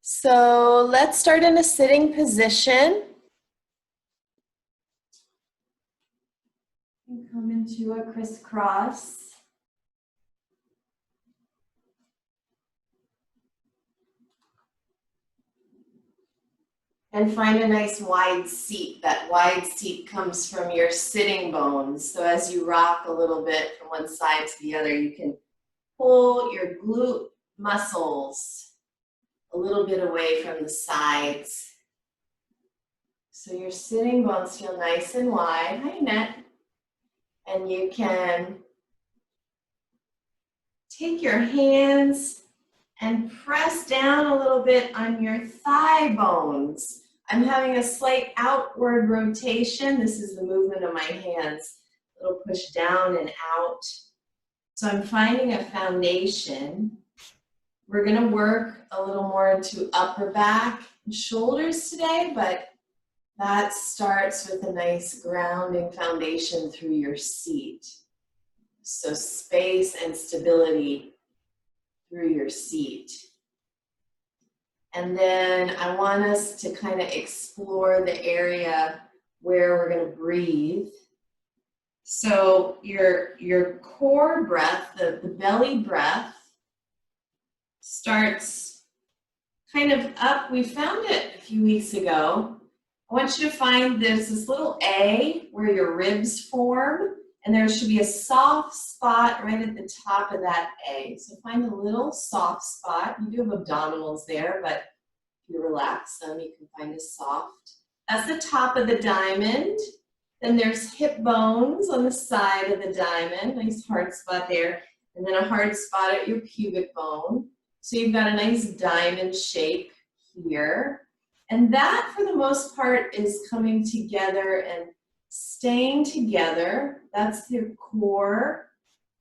So let's start in a sitting position. And come into a crisscross. And find a nice wide seat. That wide seat comes from your sitting bones. So as you rock a little bit from one side to the other, you can pull your glute muscles a little bit away from the sides. So your sitting bones feel nice and wide. Hi, Annette. And you can take your hands and press down a little bit on your thigh bones. I'm having a slight outward rotation. This is the movement of my hands. A little push down and out. So I'm finding a foundation. We're going to work a little more into upper back and shoulders today, but that starts with a nice grounding foundation through your seat. So space and stability through your seat. And then I want us to kind of explore the area where we're going to breathe. So your core breath, the belly breath, starts kind of up. We found it a few weeks ago. I want you to find there's this little A where your ribs form, and there should be a soft spot right at the top of that A. So find a little soft spot. You do have abdominals there, but if you relax them, you can find a soft. That's the top of the diamond. Then there's hip bones on the side of the diamond. Nice hard spot there. And then a hard spot at your pubic bone. So you've got a nice diamond shape here. And that, for the most part, is coming together and staying together. That's your core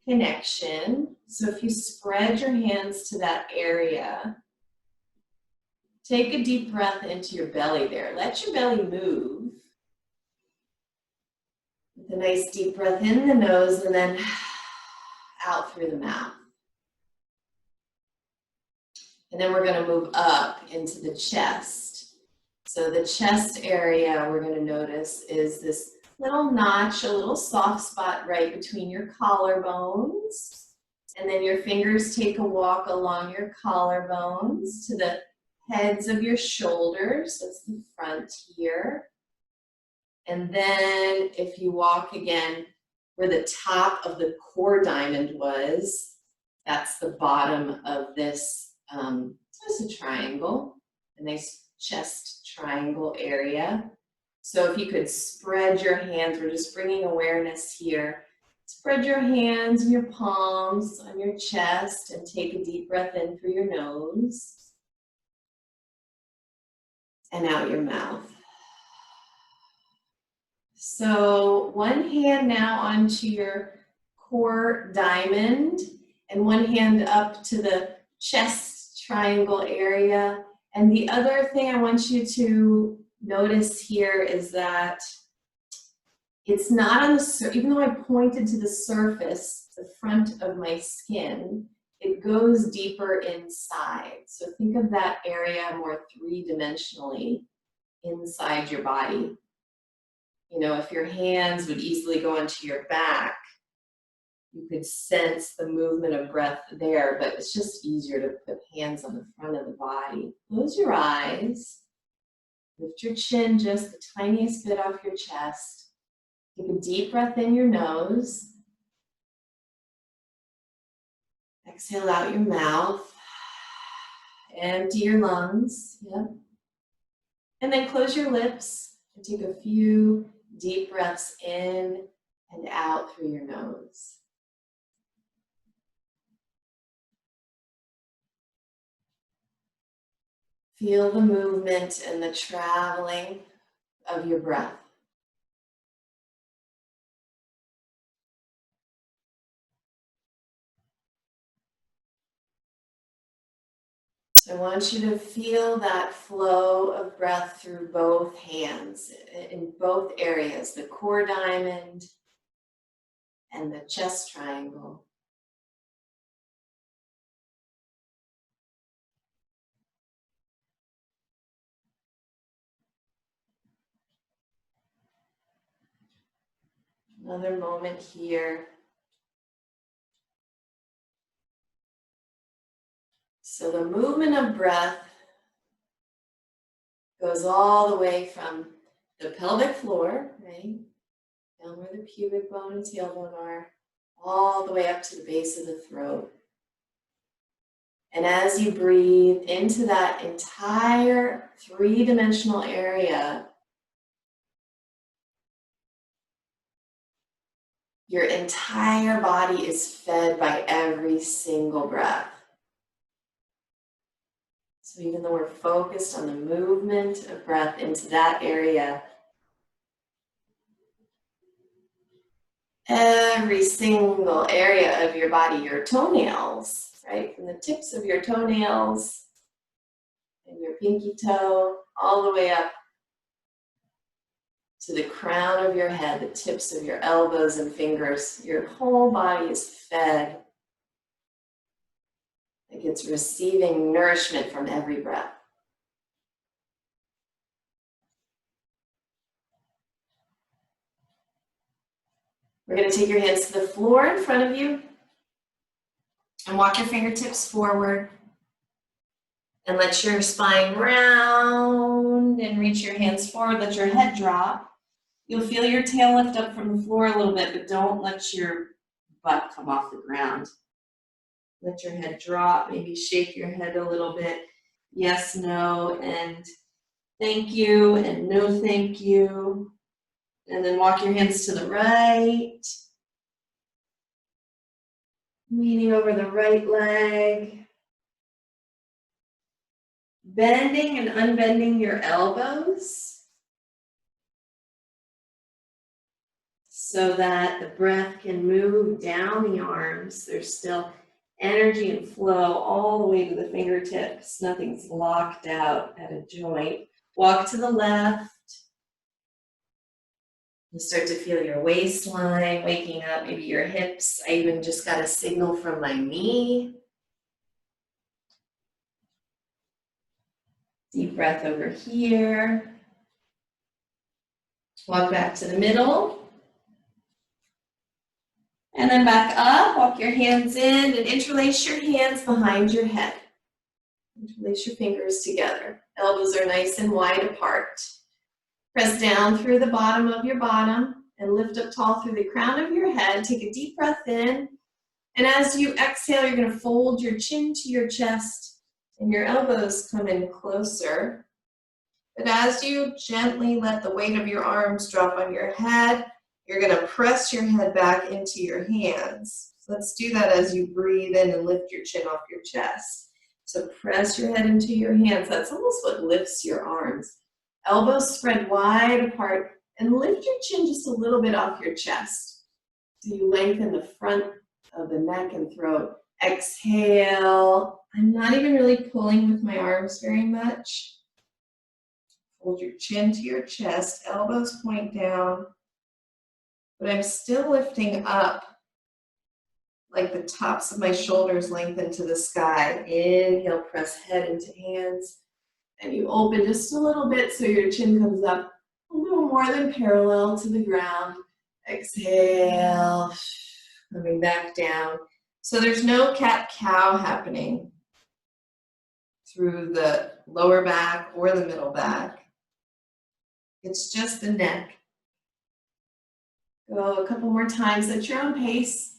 connection. So if you spread your hands to that area, take a deep breath into your belly there. Let your belly move. With a nice deep breath in the nose and then out through the mouth. And then we're going to move up into the chest. So the chest area we're going to notice is this little notch, a little soft spot right between your collarbones. And then your fingers take a walk along your collarbones to the heads of your shoulders. That's the front here. And then if you walk again where the top of the core diamond was, that's the bottom of this. It's a triangle, a nice chest triangle area. So if you could spread your hands, we're just bringing awareness here. Spread your hands and your palms on your chest and take a deep breath in through your nose and out your mouth. So one hand now onto your core diamond and one hand up to the chest triangle area. And the other thing I want you to notice here is that it's not on the, even though I pointed to the surface, the front of my skin, it goes deeper inside. So think of that area more three-dimensionally inside your body. You know, if your hands would easily go onto your back, you could sense the movement of breath there, but it's just easier to put hands on the front of the body. Close your eyes. Lift your chin just the tiniest bit off your chest. Take a deep breath in your nose. Exhale out your mouth. Empty your lungs. Yep. And then close your lips and take a few deep breaths in and out through your nose. Feel the movement and the traveling of your breath. So I want you to feel that flow of breath through both hands, in both areas, the core diamond and the chest triangle. Another moment here. So the movement of breath goes all the way from the pelvic floor, right, down where the pubic bone and tailbone are, all the way up to the base of the throat. And as you breathe into that entire three-dimensional area, your entire body is fed by every single breath. So even though we're focused on the movement of breath into that area, every single area of your body, your toenails, right, from the tips of your toenails and your pinky toe, all the way up to the crown of your head, the tips of your elbows and fingers, your whole body is fed. Like it's receiving nourishment from every breath. We're going to take your hands to the floor in front of you and walk your fingertips forward and let your spine round and reach your hands forward. Let your head drop. You'll feel your tail lift up from the floor a little bit, but don't let your butt come off the ground. Let your head drop, maybe shake your head a little bit. Yes, no, and thank you, and no thank you. And then walk your hands to the right. Leaning over the right leg. Bending and unbending your elbows so that the breath can move down the arms. There's still energy and flow all the way to the fingertips. Nothing's locked out at a joint. Walk to the left. You start to feel your waistline waking up, maybe your hips. I even just got a signal from my knee. Deep breath over here. Walk back to the middle. And then back up, walk your hands in and interlace your hands behind your head. Interlace your fingers together. Elbows are nice and wide apart. Press down through the bottom of your bottom and lift up tall through the crown of your head. Take a deep breath in. And as you exhale, you're going to fold your chin to your chest and your elbows come in closer. But as you gently let the weight of your arms drop on your head, you're going to press your head back into your hands. So let's do that as you breathe in and lift your chin off your chest. So press your head into your hands. That's almost what lifts your arms. Elbows spread wide apart and lift your chin just a little bit off your chest. So you lengthen the front of the neck and throat. Exhale. I'm not even really pulling with my arms very much. Hold your chin to your chest, elbows point down. But I'm still lifting up like the tops of my shoulders lengthen to the sky. Inhale, press head into hands. And you open just a little bit so your chin comes up a little more than parallel to the ground. Exhale, coming back down. So there's no cat-cow happening through the lower back or the middle back. It's just the neck. Go a couple more times at your own pace.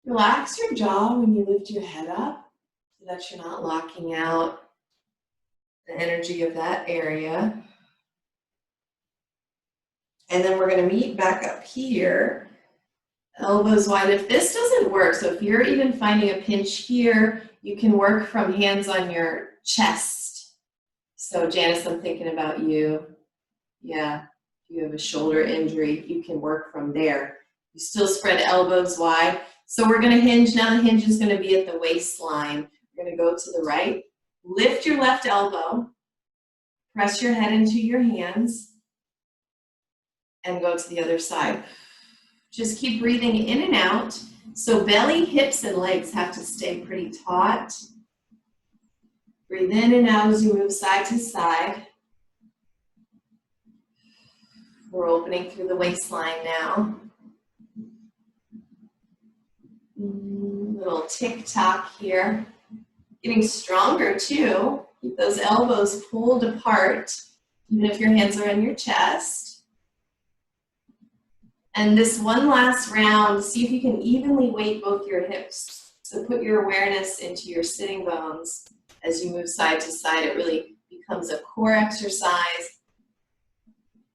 Relax your jaw when you lift your head up so that you're not locking out the energy of that area. And then we're going to meet back up here, elbows wide. If this doesn't work, so if you're even finding a pinch here, you can work from hands on your chest. So Janice, I'm thinking about you. Yeah, if you have a shoulder injury, you can work from there. You still spread elbows wide. So we're going to hinge. Now the hinge is going to be at the waistline. We're going to go to the right. Lift your left elbow. Press your head into your hands. And go to the other side. Just keep breathing in and out. So belly, hips, and legs have to stay pretty taut. Breathe in and out as you move side to side. We're opening through the waistline now. Little tick-tock here. Getting stronger too. Keep those elbows pulled apart, even if your hands are on your chest. And this one last round, see if you can evenly weight both your hips. So put your awareness into your sitting bones as you move side to side. It really becomes a core exercise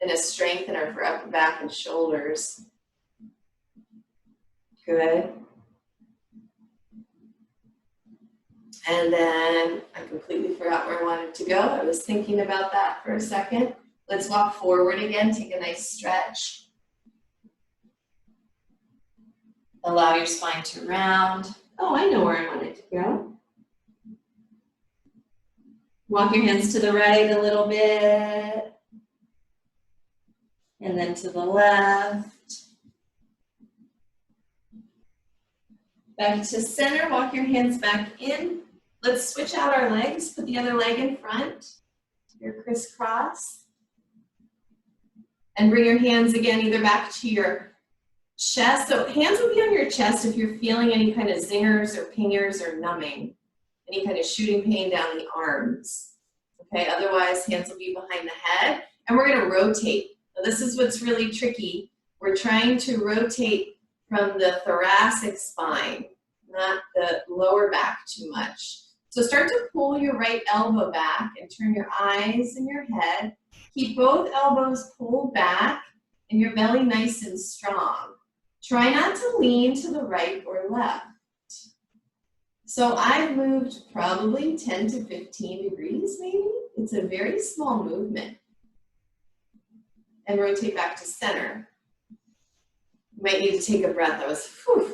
and a strengthener for upper back and shoulders. Good. And then I completely forgot where I wanted to go. I was thinking about that for a second. Let's walk forward again. Take a nice stretch. Allow your spine to round. Oh, I know where I wanted to go. Walk your hands to the right a little bit. And then to the left. Back to center. Walk your hands back in. Let's switch out our legs. Put the other leg in front. Your crisscross. And bring your hands again either back to your chest. So hands will be on your chest if you're feeling any kind of zingers or pingers or numbing. Any kind of shooting pain down the arms. Okay, otherwise hands will be behind the head. And we're going to rotate. Now this is what's really tricky. We're trying to rotate from the thoracic spine, not the lower back too much. So start to pull your right elbow back and turn your eyes and your head. Keep both elbows pulled back and your belly nice and strong. Try not to lean to the right or left. So I've moved probably 10 to 15 degrees maybe. It's a very small movement. And rotate back to center. You might need to take a breath. I was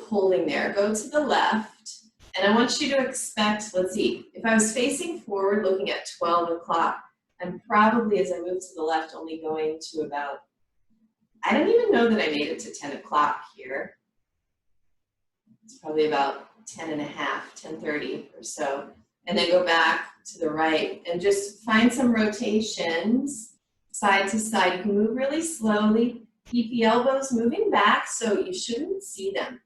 holding there. Go to the left. And I want you to expect, let's see, if I was facing forward looking at 12 o'clock, I'm probably, as I move to the left, only going to about, I don't even know that I made it to 10 o'clock here. It's probably about 10 and a half, 10:30 or so. And then go back to the right and just find some rotations side to side. You can move really slowly. Keep the elbows moving back so you shouldn't see them.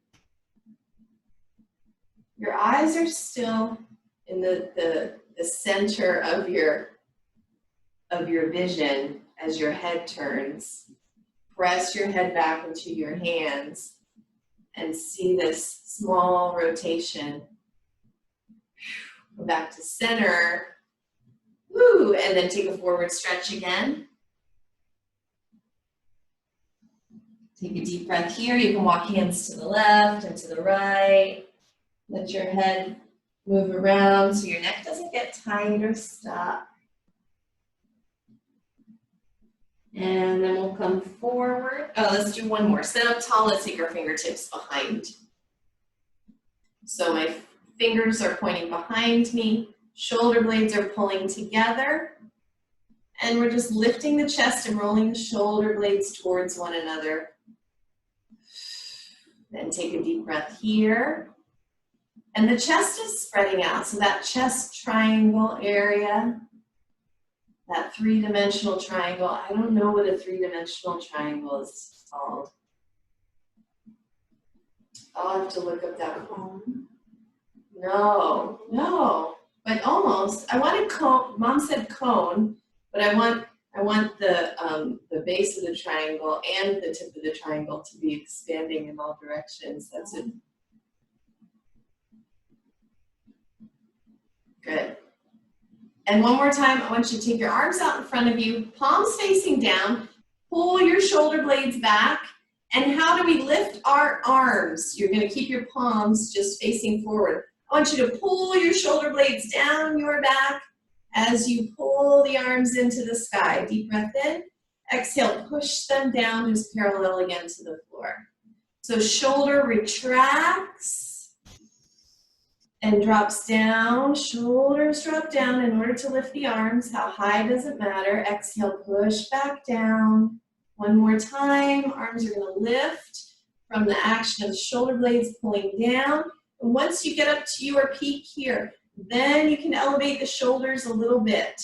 Your eyes are still in the center of your vision as your head turns. Press your head back into your hands and see this small rotation. Go back to center. Woo, and then take a forward stretch again. Take a deep breath here. You can walk hands to the left and to the right. Let your head move around so your neck doesn't get tight or stuck. And then we'll come forward. Oh, let's do one more. Sit up tall. Let's take our fingertips behind. So my fingers are pointing behind me. Shoulder blades are pulling together. And we're just lifting the chest and rolling the shoulder blades towards one another. Then take a deep breath here. And the chest is spreading out. So that chest triangle area, that three-dimensional triangle, I don't know what a three-dimensional triangle is called. I'll have to look up that one. No, but almost. I wanted cone. Mom said cone, but I want the base of the triangle and the tip of the triangle to be expanding in all directions. That's it. Good. And one more time, I want you to take your arms out in front of you, palms facing down, pull your shoulder blades back. And how do we lift our arms? You're going to keep your palms just facing forward. I want you to pull your shoulder blades down your back as you pull the arms into the sky. Deep breath in. Exhale, push them down, just parallel again to the floor. So shoulder retracts and drops down. Shoulders drop down in order to lift the arms. How high doesn't matter. Exhale, push back down. One more time. Arms are going to lift from the action of shoulder blades pulling down. And once you get up to your peak here, then you can elevate the shoulders a little bit.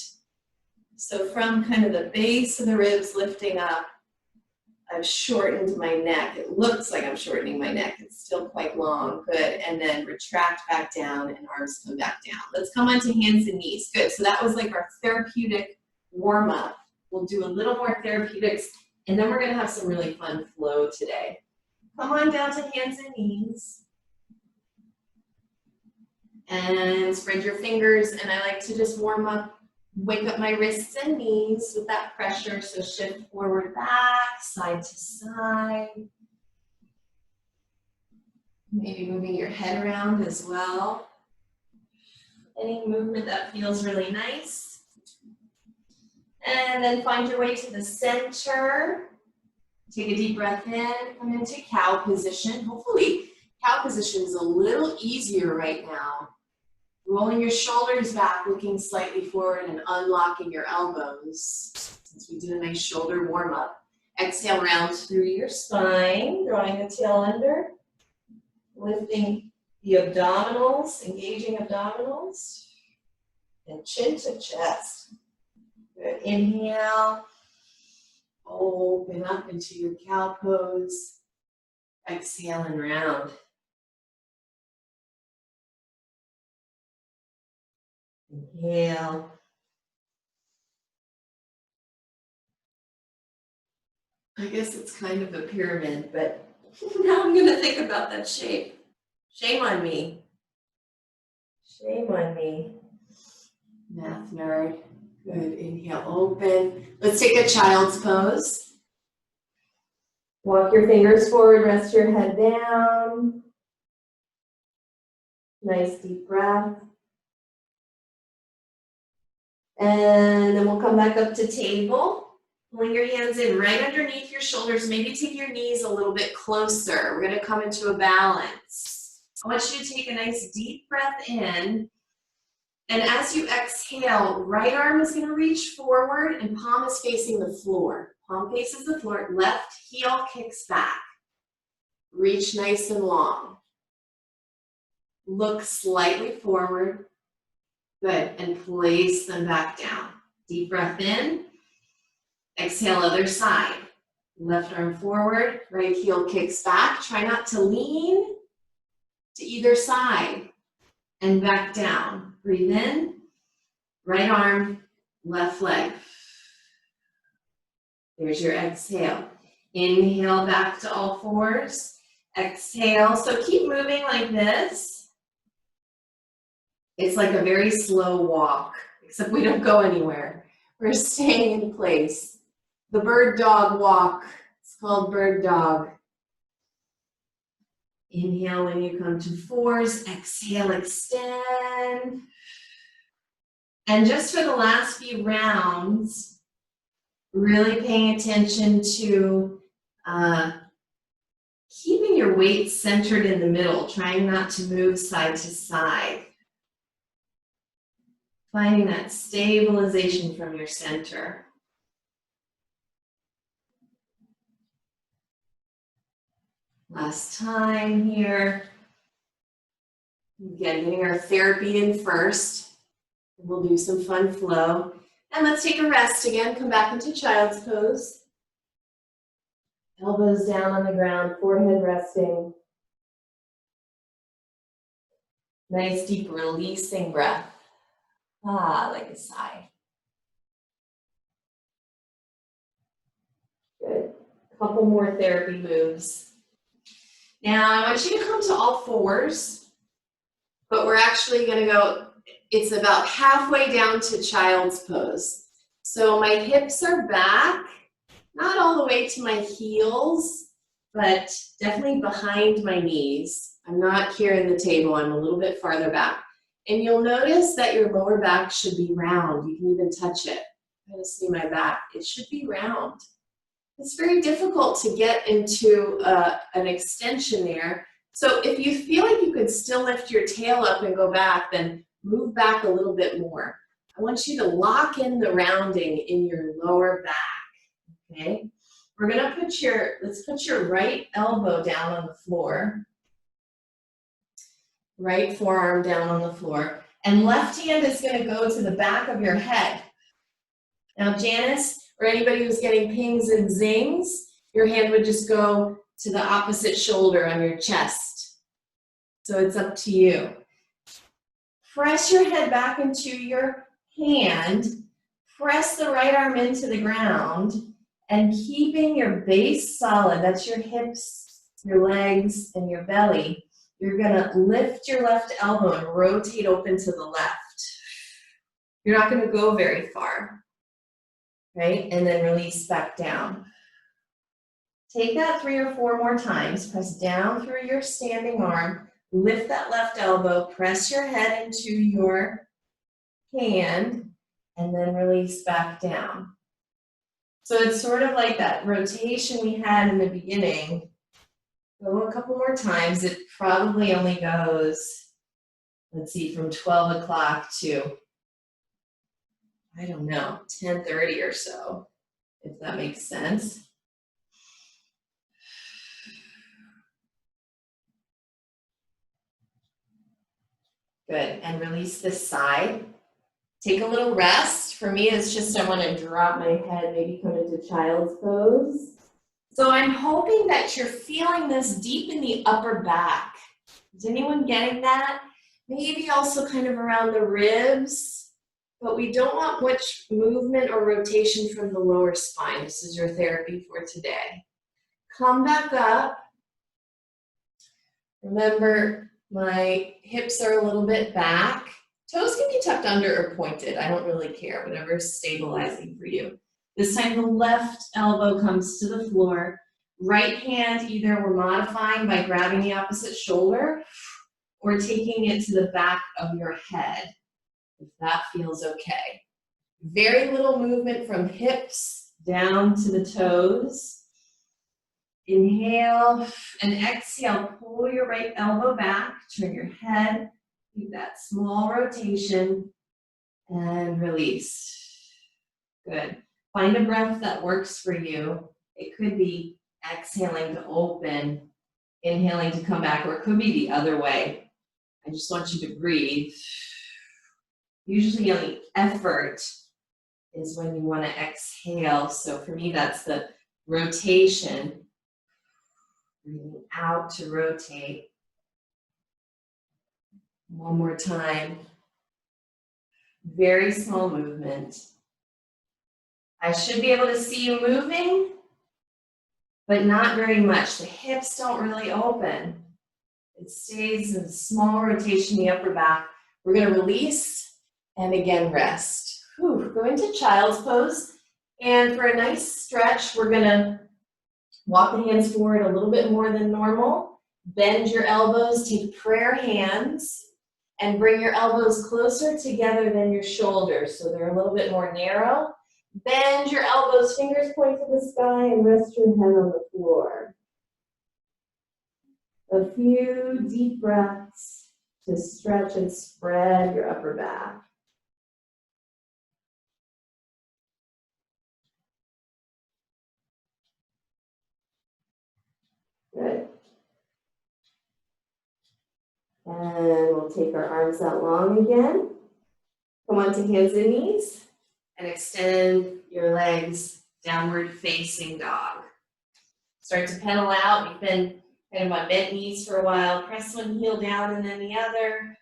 So from kind of the base of the ribs lifting up, I've shortened my neck. It looks like I'm shortening my neck. It's still quite long. Good. And then retract back down and arms come back down. Let's come onto hands and knees. Good. So that was like our therapeutic warm up. We'll do a little more therapeutics, and then we're going to have some really fun flow today. Come on down to hands and knees. And spread your fingers, and I like to just warm up, wake up my wrists and knees with that pressure. So shift forward, back, side to side. Maybe moving your head around as well. Any movement that feels really nice. And then find your way to the center. Take a deep breath in, come into cow position. Hopefully, cow position is a little easier right now. Rolling your shoulders back, looking slightly forward and unlocking your elbows. Since we did a nice shoulder warm up. Exhale, round through your spine, drawing the tail under. Lifting the abdominals, engaging abdominals. And chin to chest. Good, inhale. Open up into your cow pose. Exhale and round. Inhale. I guess it's kind of a pyramid, but now I'm going to think about that shape. Shame on me. Shame on me. Math nerd. Good. Inhale, open. Let's take a child's pose. Walk your fingers forward, rest your head down. Nice deep breath. And then we'll come back up to table. Pulling your hands in right underneath your shoulders. Maybe take your knees a little bit closer. We're going to come into a balance. I want you to take a nice deep breath in. And as you exhale, right arm is going to reach forward and palm is facing the floor. Palm faces the floor. Left heel kicks back. Reach nice and long. Look slightly forward. Good, and place them back down. Deep breath in. Exhale, other side. Left arm forward, right heel kicks back. Try not to lean to either side. And back down. Breathe in. Right arm, left leg. There's your exhale. Inhale back to all fours. Exhale, so keep moving like this. It's like a very slow walk, except we don't go anywhere. We're staying in place. The bird dog walk. It's called bird dog. Inhale when you come to fours. Exhale, extend. And just for the last few rounds, really paying attention to keeping your weight centered in the middle, trying not to move side to side. Finding that stabilization from your center. Last time here. Again, getting our therapy in first. We'll do some fun flow. And let's take a rest again. Come back into child's pose. Elbows down on the ground, forehead resting. Nice deep releasing breath. Like a sigh. Good. Couple more therapy moves. Now I want you to come to all fours, but we're actually going to go, it's about halfway down to child's pose. So my hips are back, not all the way to my heels, but definitely behind my knees. I'm not here in the table, I'm a little bit farther back. And you'll notice that your lower back should be round. You can even touch it. I'm going to see my back. It should be round. It's very difficult to get into an extension there. So if you feel like you could still lift your tail up and go back, then move back a little bit more. I want you to lock in the rounding in your lower back, okay? We're going to let's put your right elbow down on the floor. Right forearm down on the floor. And left hand is going to go to the back of your head. Now, Janice, or anybody who's getting pings and zings, your hand would just go to the opposite shoulder on your chest. So it's up to you. Press your head back into your hand. Press the right arm into the ground. And keeping your base solid, that's your hips, your legs, and your belly, you're gonna lift your left elbow and rotate open to the left. You're not gonna go very far, right? And then release back down. Take that 3 or 4 more times. Press down through your standing arm, lift that left elbow, press your head into your hand, and then release back down. So it's sort of like that rotation we had in the beginning. Go a couple more times. It probably only goes, let's see, from 12 o'clock to, I don't know, 10:30 or so, if that makes sense. Good, and release this side. Take a little rest. For me, it's just I want to drop my head, maybe come into child's pose. So I'm hoping that you're feeling this deep in the upper back. Is anyone getting that? Maybe also kind of around the ribs, but we don't want much movement or rotation from the lower spine. This is your therapy for today. Come back up. Remember, my hips are a little bit back. Toes can be tucked under or pointed. I don't really care, whatever's stabilizing for you. This time the left elbow comes to the floor. Right hand, either we're modifying by grabbing the opposite shoulder or taking it to the back of your head, if that feels okay. Very little movement from hips down to the toes. Inhale and exhale, pull your right elbow back, turn your head. Keep that small rotation and release. Good. Find a breath that works for you. It could be exhaling to open, inhaling to come back, or it could be the other way. I just want you to breathe. Usually the effort is when you want to exhale. So for me, that's the rotation. Breathing out to rotate. One more time. Very small movement. I should be able to see you moving, but not very much. The hips don't really open. It stays in small rotation in the upper back. We're going to release and again rest. Whew. Go into child's pose. And for a nice stretch, we're going to walk the hands forward a little bit more than normal. Bend your elbows, take prayer hands, and bring your elbows closer together than your shoulders, so they're a little bit more narrow. Bend your elbows, fingers point to the sky, and rest your head on the floor. A few deep breaths to stretch and spread your upper back. Good. And we'll take our arms out long again. Come on to hands and knees and extend your legs, downward facing dog. Start to pedal out. You've been kind of on bent knees for a while. Press one heel down and then the other.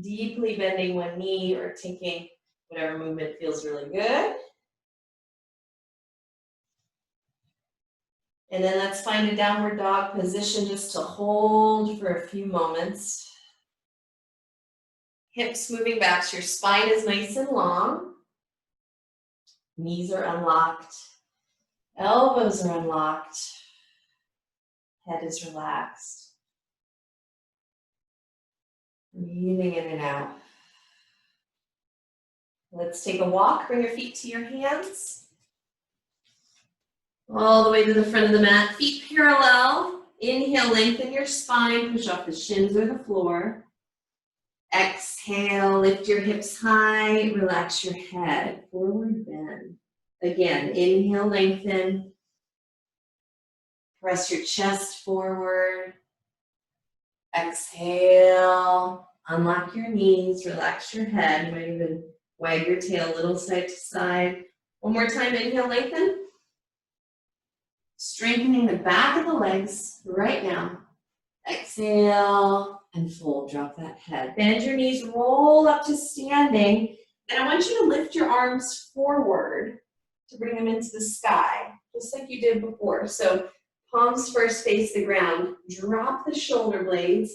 Deeply bending one knee or taking whatever movement feels really good. And then let's find a downward dog position just to hold for a few moments. Hips moving back so your spine is nice and long. Knees are unlocked. Elbows are unlocked. Head is relaxed. Breathing in and out. Let's take a walk. Bring your feet to your hands. All the way to the front of the mat. Feet parallel. Inhale, lengthen your spine. Push off the shins or the floor. Exhale, lift your hips high. Relax your head. Forward bend. Again, inhale, lengthen. Press your chest forward. Exhale, unlock your knees, relax your head. You might even wag your tail a little side to side. One more time, inhale, lengthen. Strengthening the back of the legs right now. Exhale and fold, drop that head. Bend your knees, roll up to standing. And I want you to lift your arms forward to bring them into the sky, just like you did before. So palms first face the ground. Drop the shoulder blades,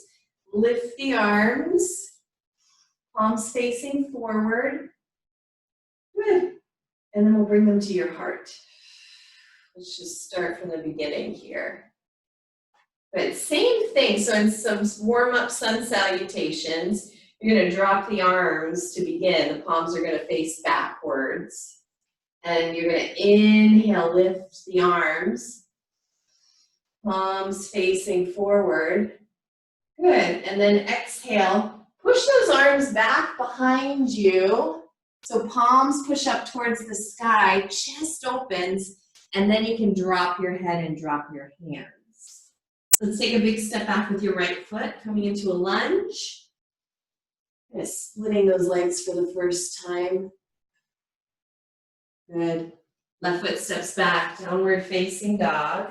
lift the arms, palms facing forward. Good. And then we'll bring them to your heart. Let's just start from the beginning here. But same thing, so in some warm-up sun salutations, you're going to drop the arms to begin. The palms are going to face backwards. And you're going to inhale, lift the arms. Palms facing forward. Good. And then exhale, push those arms back behind you. So palms push up towards the sky, chest opens, and then you can drop your head and drop your hands. Let's take a big step back with your right foot, coming into a lunge. Just splitting those legs for the first time. Good. Left foot steps back, downward facing dog.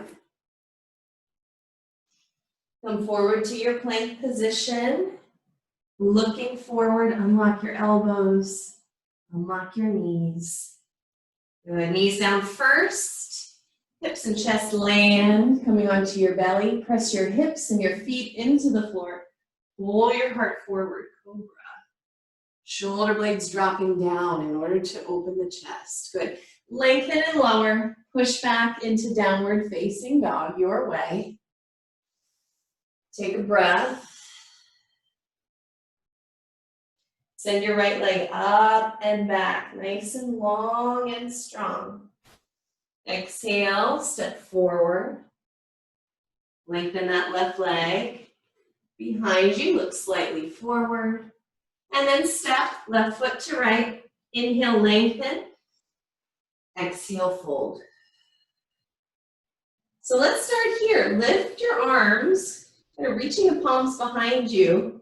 Come forward to your plank position. Looking forward, unlock your elbows, unlock your knees. Good, knees down first. Hips and chest land, coming onto your belly. Press your hips and your feet into the floor. Pull your heart forward, cobra. Shoulder blades dropping down in order to open the chest. Good. Lengthen and lower. Push back into downward facing dog, your way. Take a breath. Send your right leg up and back, nice and long and strong. Exhale, step forward. Lengthen that left leg. Behind you, look slightly forward. And then step left foot to right. Inhale, lengthen. Exhale, fold. So let's start here. Lift your arms, kind of reaching the palms behind you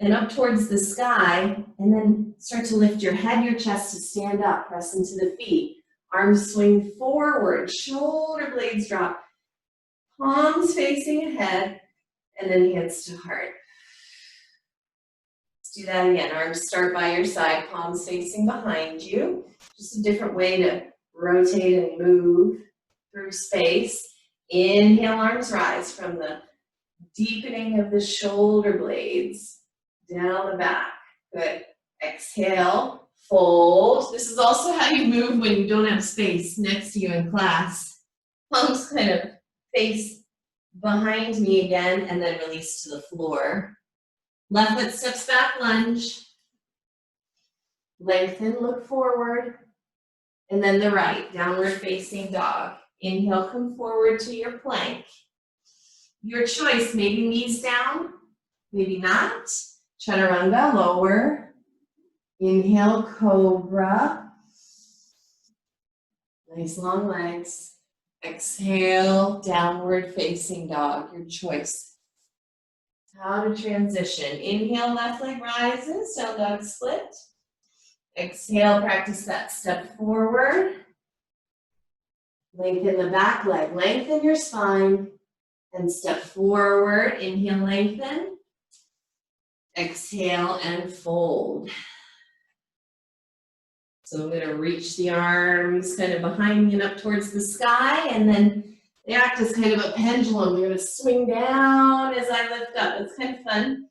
and up towards the sky. And then start to lift your head, your chest to stand up. Press into the feet. Arms swing forward, shoulder blades drop, palms facing ahead, and then hands to heart. Let's do that again. Arms start by your side, palms facing behind you. Just a different way to rotate and move through space. Inhale, arms rise from the deepening of the shoulder blades down the back. Good. Exhale. Fold. This is also how you move when you don't have space next to you in class. Palms kind of face behind me again and then release to the floor. Left foot steps back, lunge. Lengthen, look forward. And then the right, downward facing dog. Inhale, come forward to your plank. Your choice, maybe knees down, maybe not. Chaturanga, lower. Inhale, cobra. Nice long legs. Exhale, downward facing dog, your choice. How to transition. Inhale, left leg rises, down dog split. Exhale, practice that step forward. Lengthen the back leg, lengthen your spine, and step forward. Inhale, lengthen. Exhale, and fold. So I'm going to reach the arms kind of behind me and up towards the sky, and then they act as kind of a pendulum. We're going to swing down as I lift up. It's kind of fun.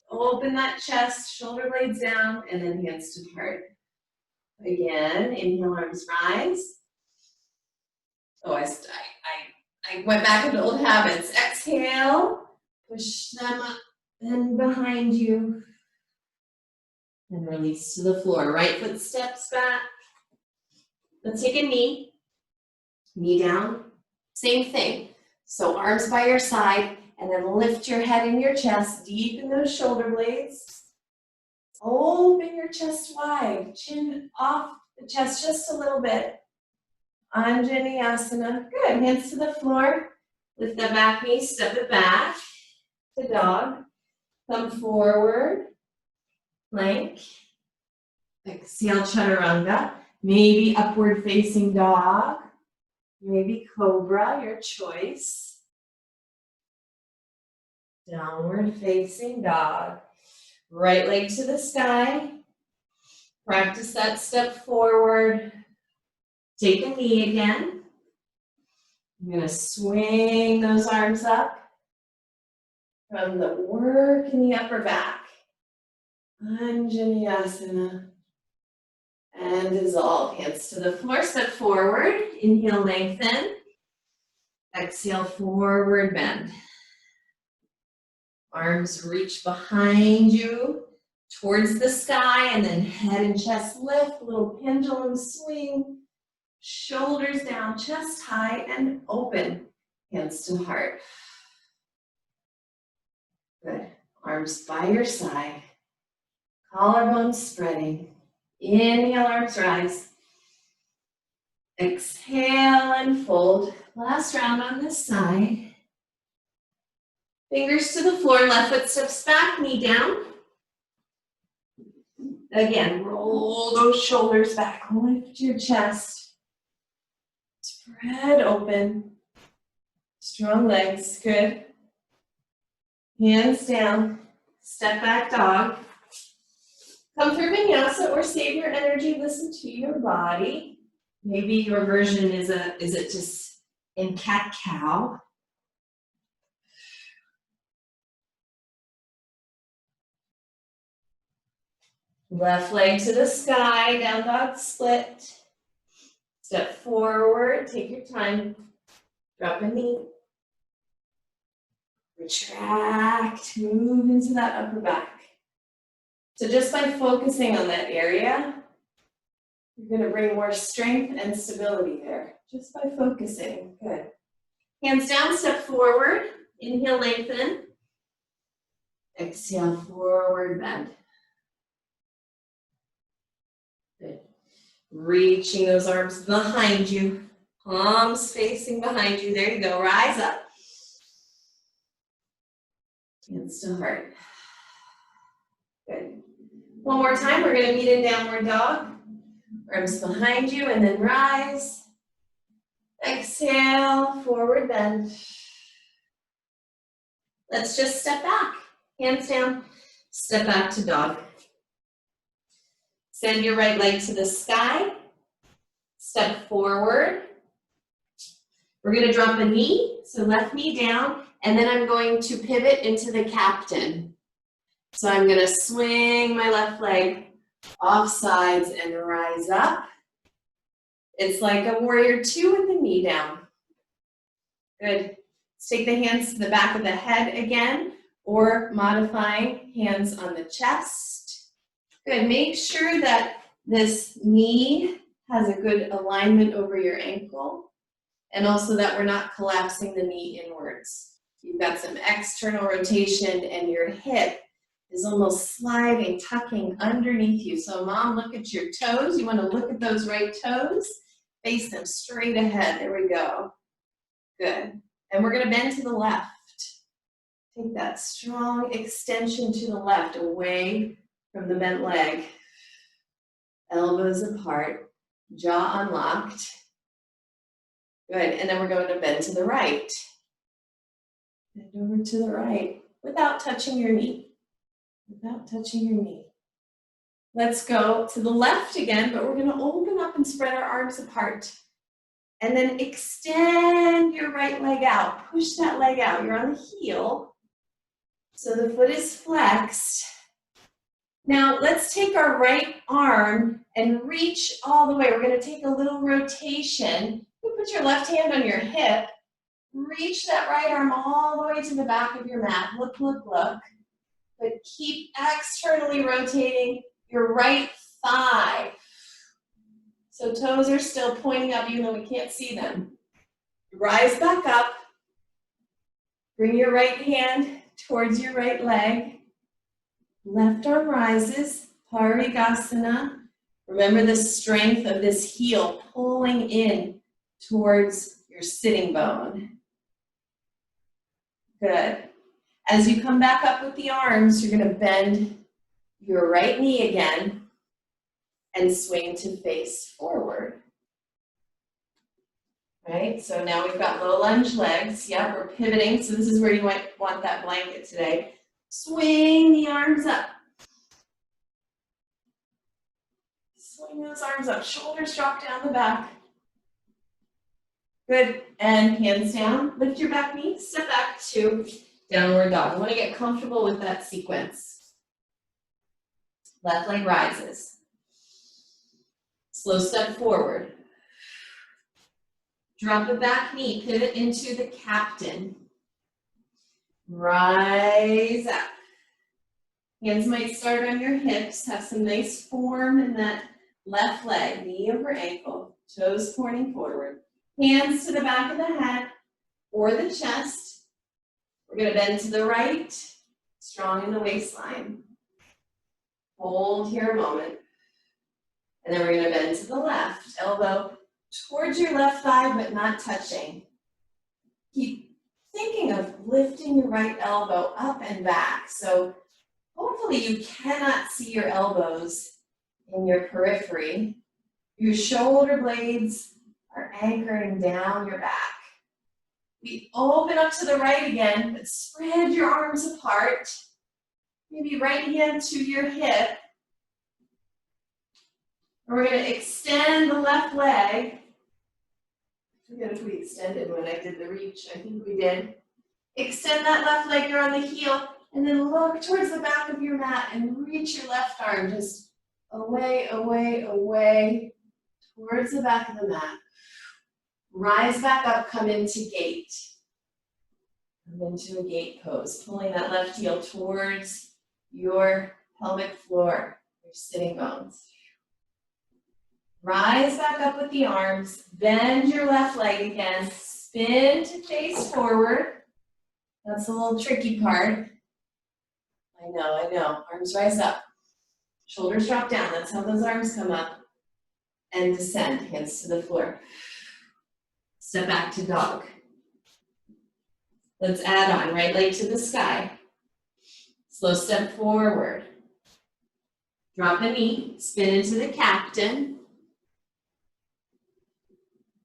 Open that chest, shoulder blades down, and then hands to heart. Again, inhale, arms rise. Oh, I went back into old habits. Exhale, push them up and behind you. And release to the floor. Right foot steps back. Let's take a knee. Knee down. Same thing. So arms by your side, and then lift your head and your chest. Deepen those shoulder blades. Open your chest wide. Chin off the chest just a little bit. Anjaneyasana. Good. Hands to the floor. Lift that back knee. Step it back to dog. Come forward. Plank. Exhale, chaturanga. Maybe upward facing dog. Maybe cobra, your choice. Downward facing dog. Right leg to the sky. Practice that step forward. Take a knee again. I'm going to swing those arms up from the work in the upper back. Anjaneyasana. And dissolve. Hands to the floor. Step forward. Inhale, lengthen. Exhale, forward bend. Arms reach behind you towards the sky, and then head and chest lift, little pendulum swing. Shoulders down, chest high and open. Hands to heart. Good. Arms by your side. Collarbones spreading. Inhale, arms rise. Exhale and fold. Last round on this side. Fingers to the floor, left foot steps back, knee down. Again, roll those shoulders back, lift your chest. Spread open. Strong legs, good. Hands down, step back dog. Come through vinyasa or save your energy, listen to your body. Maybe your version is it just in cat-cow. Left leg to the sky, down dog split. Step forward, take your time. Drop a knee. Retract, move into that upper back. So just by focusing on that area, you're going to bring more strength and stability there. Just by focusing, good. Hands down, step forward. Inhale, lengthen. Exhale, forward bend. Good. Reaching those arms behind you. Palms facing behind you. There you go. Rise up. Hands to heart. Good. One more time. We're going to meet in downward dog. Arms behind you and then rise. Exhale, forward bend. Let's just step back. Hands down. Step back to dog. Send your right leg to the sky. Step forward. We're going to drop a knee, so left knee down, and then I'm going to pivot into the captain. So I'm going to swing my left leg off sides and rise up. It's like a warrior two with the knee down. Good. Let's take the hands to the back of the head again, or modifying hands on the chest. Good. Make sure that this knee has a good alignment over your ankle, and also that we're not collapsing the knee inwards. You've got some external rotation, and your hip is almost sliding, tucking underneath you. So mom, look at your toes. You want to look at those right toes. Face them straight ahead. There we go. Good. And we're going to bend to the left. Take that strong extension to the left, away from the bent leg. Elbows apart, jaw unlocked. Good. And then we're going to bend to the right. Bend over to the right without touching your knee. Without touching your knee. Let's go to the left again, but we're going to open up and spread our arms apart. And then extend your right leg out. Push that leg out. You're on the heel. So the foot is flexed. Now let's take our right arm and reach all the way. We're going to take a little rotation. You put your left hand on your hip. Reach that right arm all the way to the back of your mat. Look, look, look. But keep externally rotating your right thigh. So toes are still pointing up even though we can't see them. Rise back up. Bring your right hand towards your right leg. Left arm rises, Parigasana. Remember the strength of this heel pulling in towards your sitting bone. Good. As you come back up with the arms, you're going to bend your right knee again and swing to face forward. right? So now we've got low lunge legs. Yep, we're pivoting. So this is where you might want that blanket today. Swing the arms up. Swing those arms up. Shoulders drop down the back. Good. And hands down. Lift your back knee. Step back to downward dog. I want to get comfortable with that sequence. Left leg rises. Slow step forward. Drop the back knee, pivot into the captain. Rise up. Hands might start on your hips, have some nice form in that left leg, knee over ankle, toes pointing forward. Hands to the back of the head or the chest. We're going to bend to the right, strong in the waistline. Hold here a moment. And then we're going to bend to the left, elbow towards your left thigh, but not touching. Keep thinking of lifting your right elbow up and back. So hopefully you cannot see your elbows in your periphery. Your shoulder blades are anchoring down your back. We open up to the right again, but spread your arms apart. Maybe right hand to your hip. And we're going to extend the left leg. I forget if we extended when I did the reach. I think we did. Extend that left leg, you're on the heel, and then look towards the back of your mat and reach your left arm just away, away, away towards the back of the mat. Rise back up, come into gate. Come into a gate pose, pulling that left heel towards your pelvic floor, your sitting bones. Rise back up with the arms, bend your left leg again, spin to face forward. That's a little tricky part. I know. Arms rise up. Shoulders drop down. That's how those arms come up. And descend, hands to the floor. Step back to dog. Let's add on, right leg to the sky. Slow step forward. Drop a knee, spin into the captain.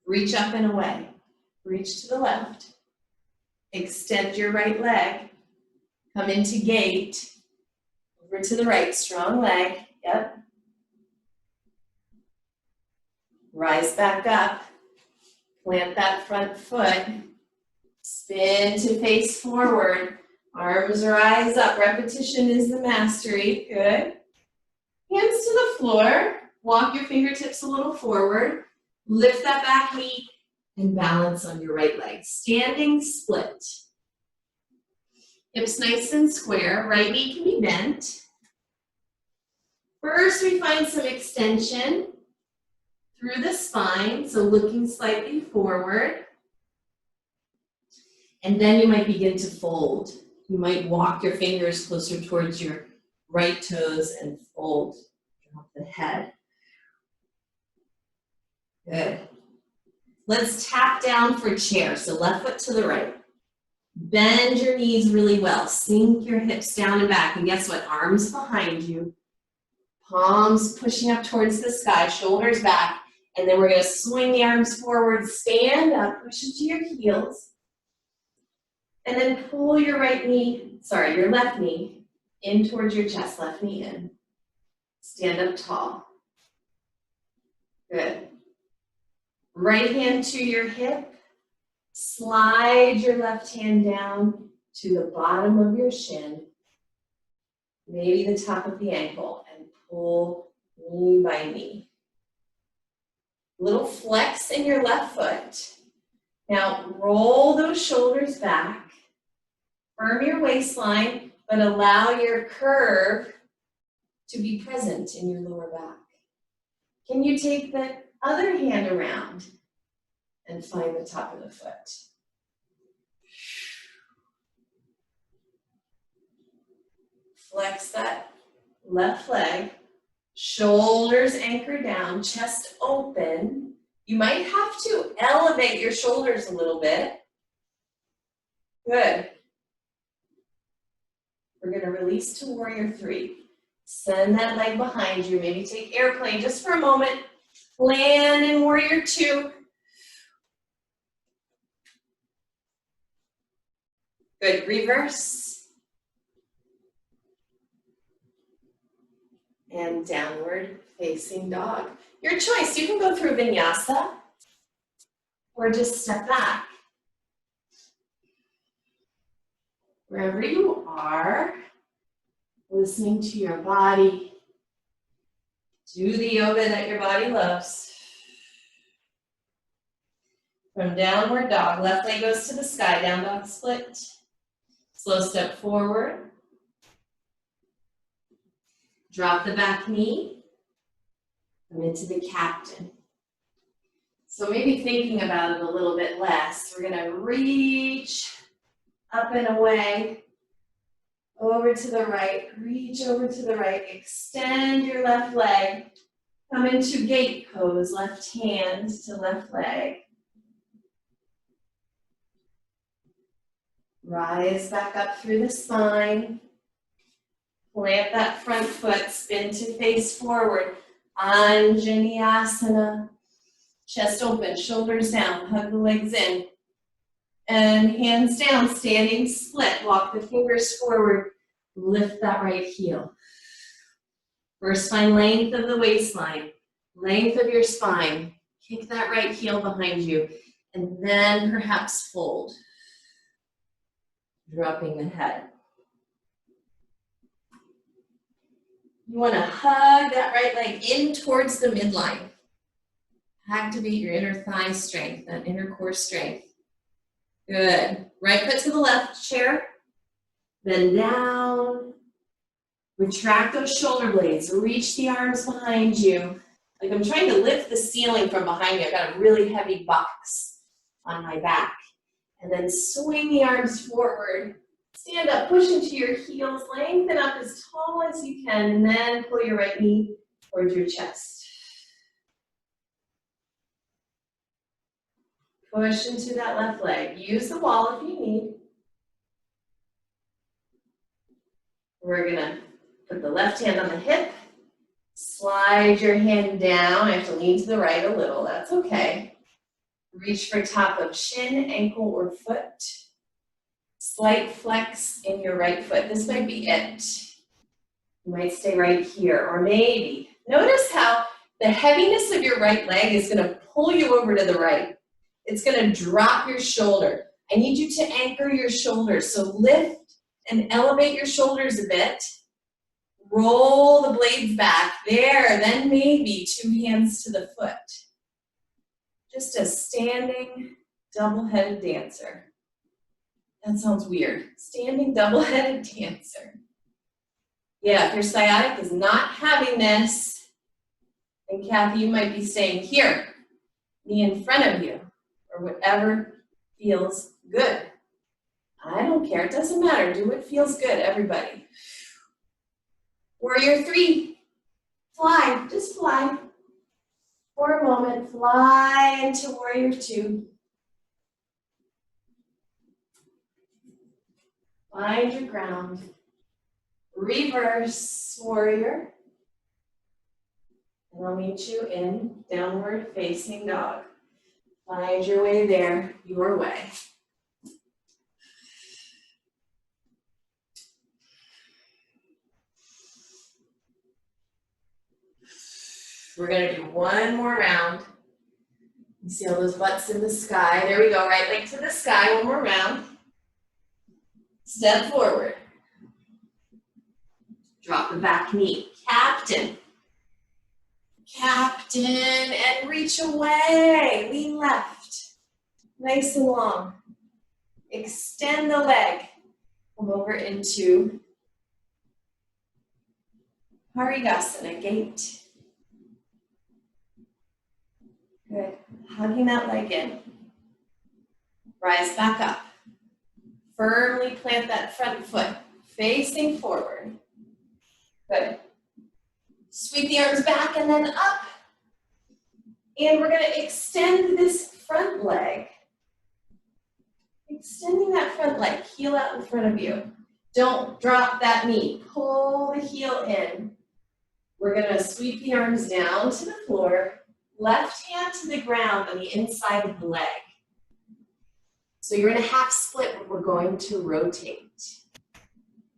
Reach up and away. Reach to the left. Extend your right leg. Come into gate. Over to the right, strong leg. Yep. Rise back up. Plant that front foot. Spin to face forward. Arms rise up. Repetition is the mastery. Good. Hands to the floor. Walk your fingertips a little forward. Lift that back knee and balance on your right leg. Standing split. Hips nice and square. Right knee can be bent. First, we find some extension through the spine, so looking slightly forward. And then you might begin to fold. You might walk your fingers closer towards your right toes and fold. Drop the head. Good. Let's tap down for chair. So left foot to the right. Bend your knees really well. Sink your hips down and back. And guess what? Arms behind you. Palms pushing up towards the sky. Shoulders back. And then we're going to swing the arms forward. Stand up. Push into your heels. And then pull your left knee in towards your chest. Left knee in. Stand up tall. Good. Right hand to your hip. Slide your left hand down to the bottom of your shin, maybe the top of the ankle, and pull knee by knee. Little flex in your left foot. Now roll those shoulders back. Firm your waistline, but allow your curve to be present in your lower back. Can you take the other hand around and find the top of the foot? Flex that left leg, shoulders anchor down, chest open. You might have to elevate your shoulders a little bit. Good. We're going to release to warrior three. Send that leg behind you. Maybe take airplane just for a moment. Land in warrior two. Good, reverse. And downward facing dog. Your choice, you can go through vinyasa or just step back. Wherever you are, listening to your body. Do the yoga that your body loves. From downward dog, left leg goes to the sky, down dog split. Slow step forward. Drop the back knee. Come into the captain. So maybe thinking about it a little bit less. We're gonna reach up and away, over to the right, reach over to the right, extend your left leg. Come into gate pose, left hand to left leg. Rise back up through the spine. Plant that front foot, spin to face forward. Anjaneyasana. Chest open, shoulders down, hug the legs in. And hands down, standing split. Walk the fingers forward. Lift that right heel. First, find length of the waistline. Length of your spine. Kick that right heel behind you. And then perhaps fold. Dropping the head. You want to hug that right leg in towards the midline. Activate your inner thigh strength, that inner core strength. Good. Right foot to the left, chair. Then down. Retract those shoulder blades. Reach the arms behind you. Like I'm trying to lift the ceiling from behind me. I've got a really heavy box on my back. And then swing the arms forward. Stand up, push into your heels, lengthen up as tall as you can, and then pull your right knee towards your chest. Push into that left leg. Use the wall if you need. We're gonna put the left hand on the hip, slide your hand down. I have to lean to the right a little, that's okay. Reach for top of shin, ankle, or foot. Slight flex in your right foot. This might be it. You might stay right here, or maybe. Notice how the heaviness of your right leg is gonna pull you over to the right. It's gonna drop your shoulder. I need you to anchor your shoulders. So lift and elevate your shoulders a bit. Roll the blades back. There, then maybe two hands to the foot. Just a standing double-headed dancer. That sounds weird. Standing double-headed dancer. Yeah, if your sciatic is not having this, then Kathy, you might be staying here, knee in front of you, or whatever feels good. I don't care, it doesn't matter. Do what feels good, everybody. Warrior 3, fly, just fly. For a moment, fly into Warrior 2. Find your ground. Reverse Warrior. And I'll meet you in Downward Facing Dog. Find your way there, your way. We're gonna do one more round. You see all those butts in the sky. There we go, right leg to the sky, one more round. Step forward. Drop the back knee. Captain. Captain, and reach away. Lean left. Nice and long. Extend the leg. Come over into Parigasana, gate. Good. Hugging that leg in. Rise back up. Firmly plant that front foot, facing forward. Good. Sweep the arms back and then up. And we're going to extend this front leg. Extending that front leg, heel out in front of you. Don't drop that knee. Pull the heel in. We're going to sweep the arms down to the floor. Left hand to the ground on the inside of the leg. So you're in a half split, but we're going to rotate.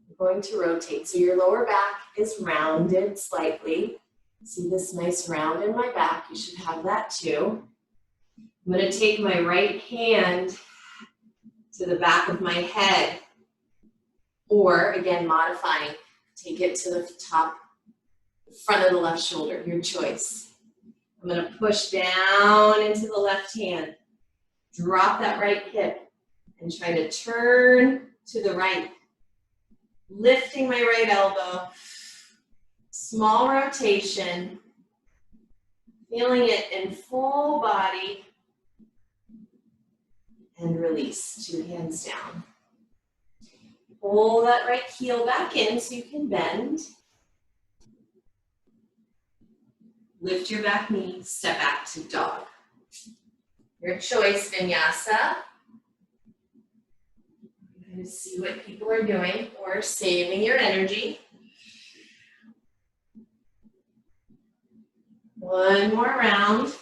We're going to rotate. So your lower back is rounded slightly. See this nice round in my back? You should have that too. I'm going to take my right hand to the back of my head, or again, modifying, take it to the top, front of the left shoulder, your choice. I'm going to push down into the left hand, drop that right hip, and try to turn to the right, lifting my right elbow, small rotation, feeling it in full body, and release, 2 hands down. Pull that right heel back in so you can bend. Lift your back knee, step back to dog. Your choice, vinyasa. You're going to see what people are doing or saving your energy. One more round.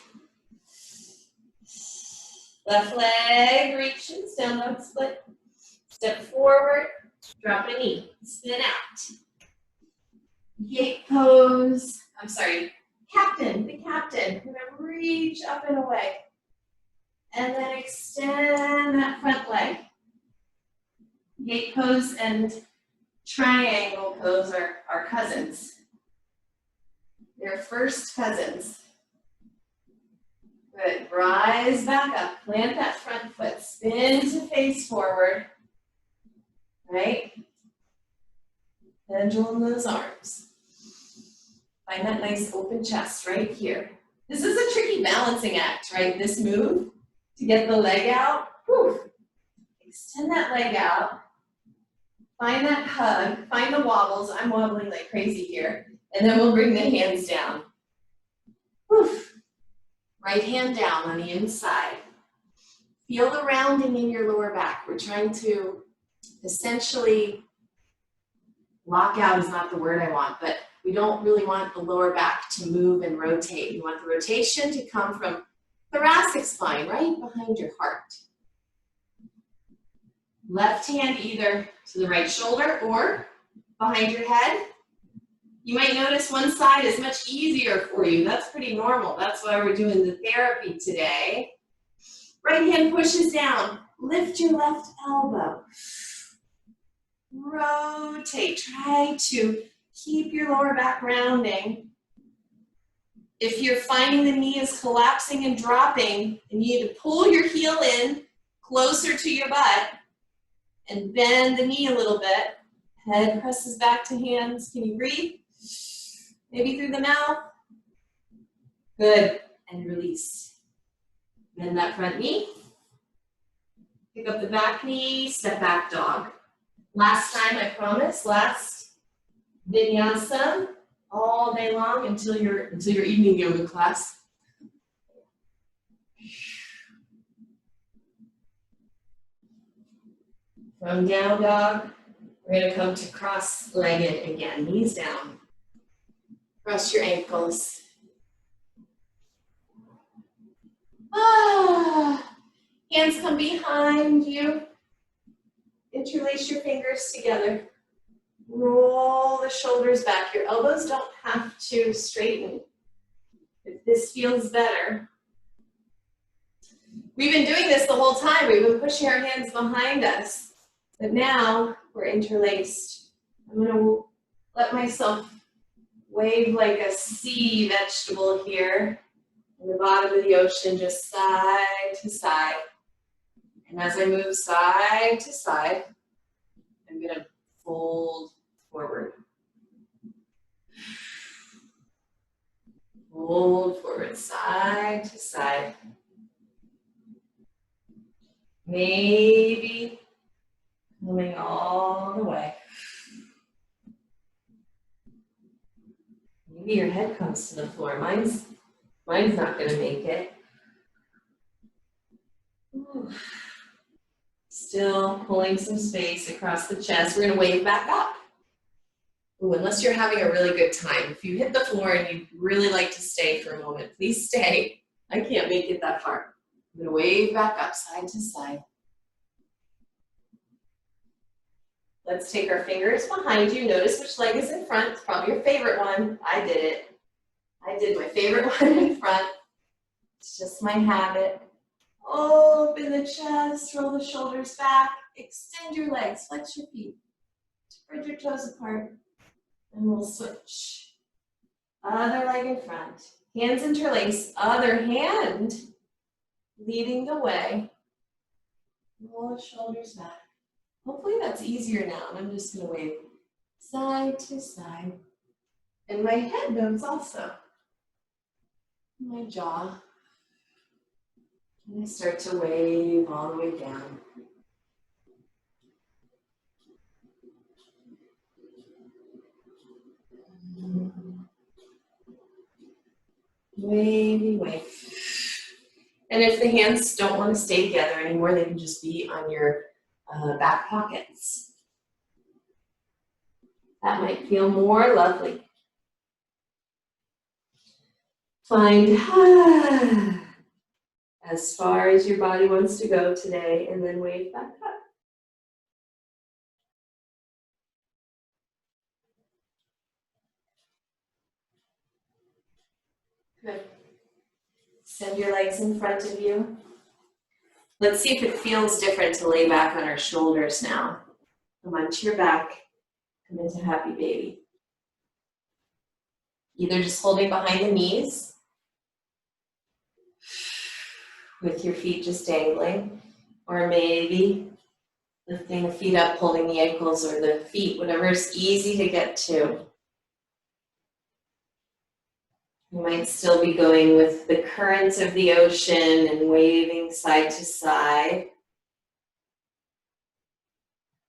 Left leg reaches, down dog split. Step forward, drop a knee, spin out. Gate pose, captain, the captain. We're gonna reach up and away. And then extend that front leg. Gate pose and triangle pose are cousins. They're first cousins. Good, rise back up, plant that front foot, spin to face forward, right? Pendulum those arms. Find that nice open chest right here. This is a tricky balancing act, right? This move to get the leg out, whew. Extend that leg out. Find that hug, find the wobbles. I'm wobbling like crazy here. And then we'll bring the hands down. Whew. Right hand down on the inside. Feel the rounding in your lower back. We're trying to essentially, lock out is not the word I want, but we don't really want the lower back to move and rotate. We want the rotation to come from thoracic spine, right behind your heart. Left hand either to the right shoulder or behind your head. You might notice one side is much easier for you. That's pretty normal. That's why we're doing the therapy today. Right hand pushes down. Lift your left elbow. Rotate. Try to keep your lower back rounding. If you're finding the knee is collapsing and dropping, and you need to pull your heel in closer to your butt and bend the knee a little bit. Head presses back to hands. Can you breathe? Maybe through the mouth. Good. And release. Bend that front knee. Pick up the back knee, step back dog. Last time, I promise, last vinyasa all day long until your evening yoga class. From down dog, we're going to come to cross-legged again, knees down. Cross your ankles. Hands come behind you. Interlace your fingers together. Roll the shoulders back. Your elbows don't have to straighten. If this feels better. We've been doing this the whole time. We've been pushing our hands behind us. But now we're interlaced. I'm going to let myself wave like a sea vegetable here in the bottom of the ocean, just side to side. And as I move side to side, I'm going to fold forward. Fold forward, side to side. Maybe coming all the way. Maybe your head comes to the floor. Mine's not going to make it. Ooh. Still pulling some space across the chest. We're going to wave back up. Ooh, unless you're having a really good time. If you hit the floor and you'd really like to stay for a moment, please stay. I can't make it that far. I'm going to wave back up side to side. Let's take our fingers behind you. Notice which leg is in front. It's probably your favorite one. I did it. I did my favorite one in front. It's just my habit. Open the chest, roll the shoulders back, extend your legs, flex your feet, spread your toes apart, and we'll switch. Other leg in front, hands interlace, other hand leading the way. Roll the shoulders back. Hopefully that's easier now, and I'm just going to wave side to side. And my head moves also. My jaw. And I start to wave all the way down. Wavy wave. And if the hands don't want to stay together anymore, they can just be on your back pockets. That might feel more lovely. Find as far as your body wants to go today, and then wave back up. Good. Send your legs in front of you. Let's see if it feels different to lay back on our shoulders now. Come onto your back, come into happy baby. Either just holding behind the knees, with your feet just dangling, or maybe lifting the feet up, holding the ankles or the feet, whatever is easy to get to. You might still be going with the currents of the ocean and waving side to side.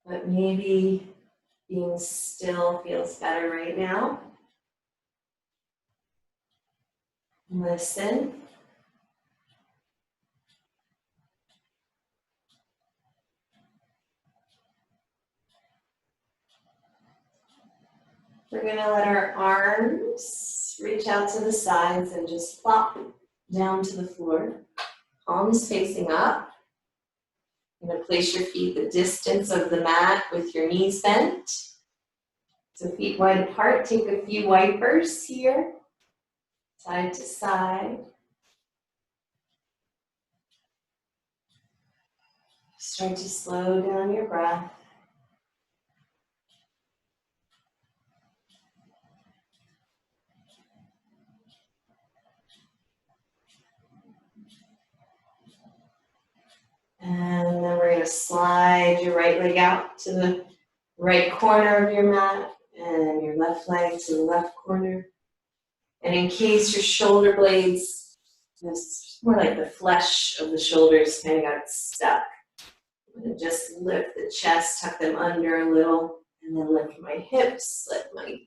But maybe being still feels better right now. Listen. We're going to let our arms reach out to the sides and just plop down to the floor. Palms facing up. You're going to place your feet the distance of the mat with your knees bent. So feet wide apart. Take a few wipers here, side to side. Start to slow down your breath. And then we're going to slide your right leg out to the right corner of your mat and your left leg to the left corner. And in case your shoulder blades, this more like the flesh of the shoulders kind of got stuck, I'm going to just lift the chest, tuck them under a little, and then lift my hips, let my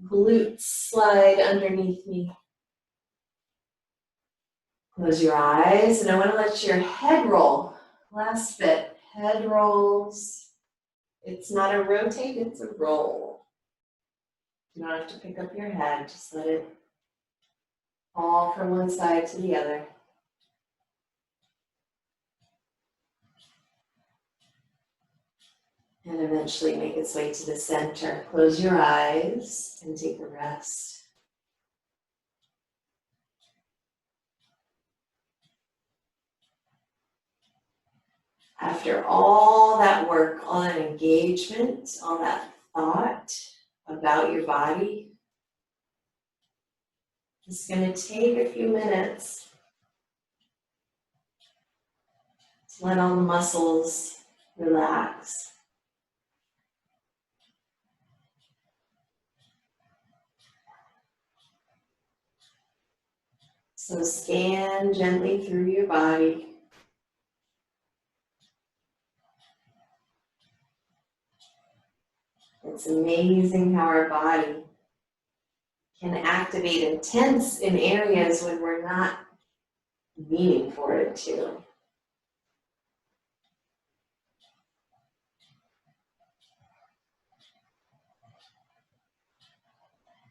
glutes slide underneath me. Close your eyes, and I want to let your head roll. Last bit, head rolls. It's not a rotate, it's a roll. You don't have to pick up your head, just let it fall from one side to the other. And eventually make its way to the center. Close your eyes and take a rest. After all that work, all that engagement, all that thought about your body, it's going to take a few minutes to let all the muscles relax. So scan gently through your body. It's amazing how our body can activate and tense in areas when we're not meaning for it to.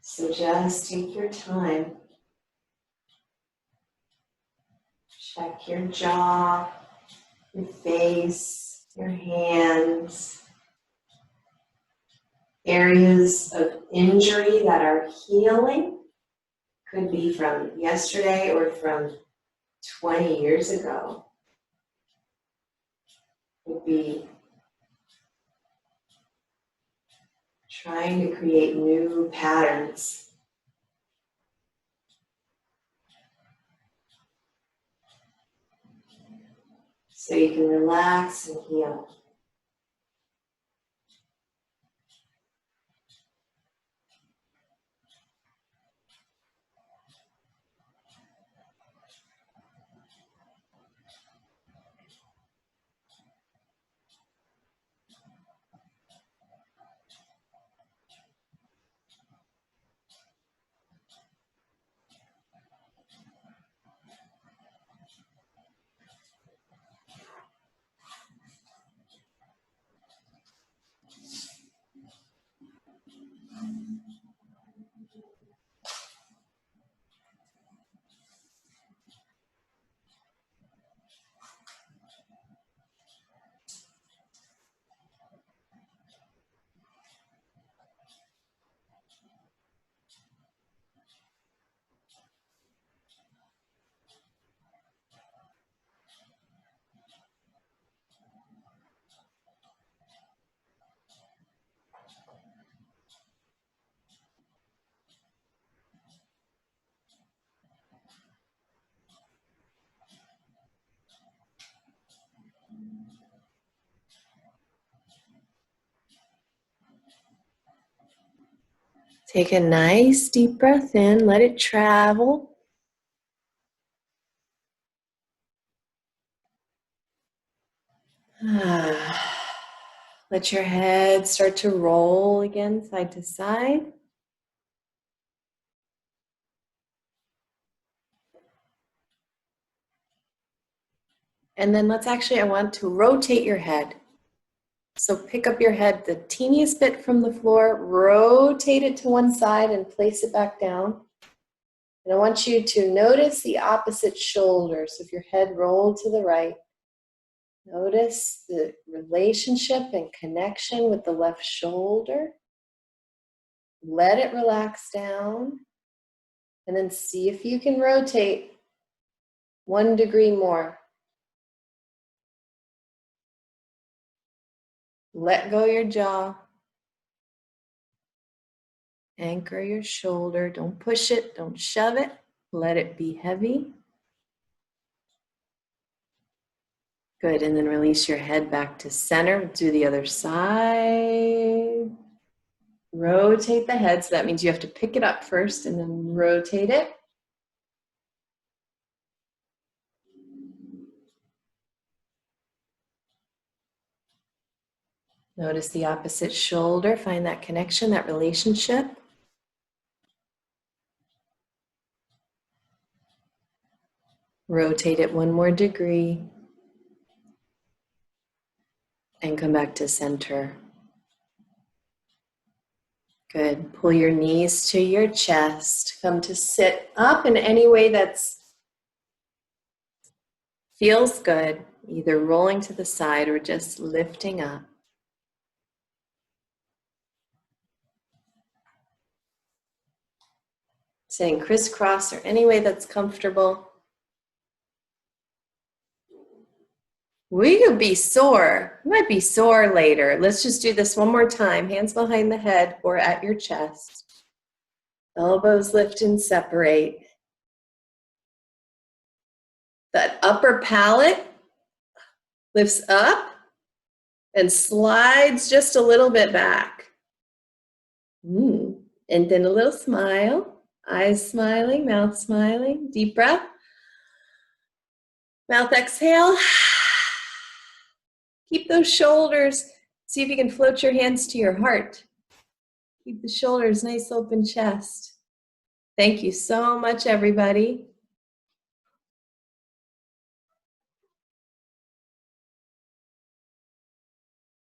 So just take your time. Check your jaw, your face, your hands. areas of injury that are healing. Could be from yesterday or from 20 years ago. Could be trying to create new patterns. So you can relax and heal. Take a nice deep breath in, let it travel. Let your head start to roll again, side to side. And then I want to rotate your head. So pick up your head the teeniest bit from the floor, rotate it to one side and place it back down. And I want you to notice the opposite shoulder. So if your head rolled to the right, notice the relationship and connection with the left shoulder. Let it relax down. And then see if you can rotate 1 degree more. Let go your jaw. Anchor your shoulder. Don't push it. Don't shove it. Let it be heavy. Good. And then release your head back to center. Do the other side. Rotate the head. So that means you have to pick it up first and then rotate it. Notice the opposite shoulder. Find that connection, that relationship. Rotate it 1 more degree. And come back to center. Good. Pull your knees to your chest. Come to sit up in any way that feels good, either rolling to the side or just lifting up. Sitting crisscross or any way that's comfortable. We could be sore. You might be sore later. Let's just do this one more time. Hands behind the head or at your chest. Elbows lift and separate. That upper palate lifts up and slides just a little bit back. And then a little smile. Eyes smiling, mouth smiling. Deep breath. Mouth exhale. Keep those shoulders. See if you can float your hands to your heart. Keep the shoulders nice, open chest. Thank you so much, everybody.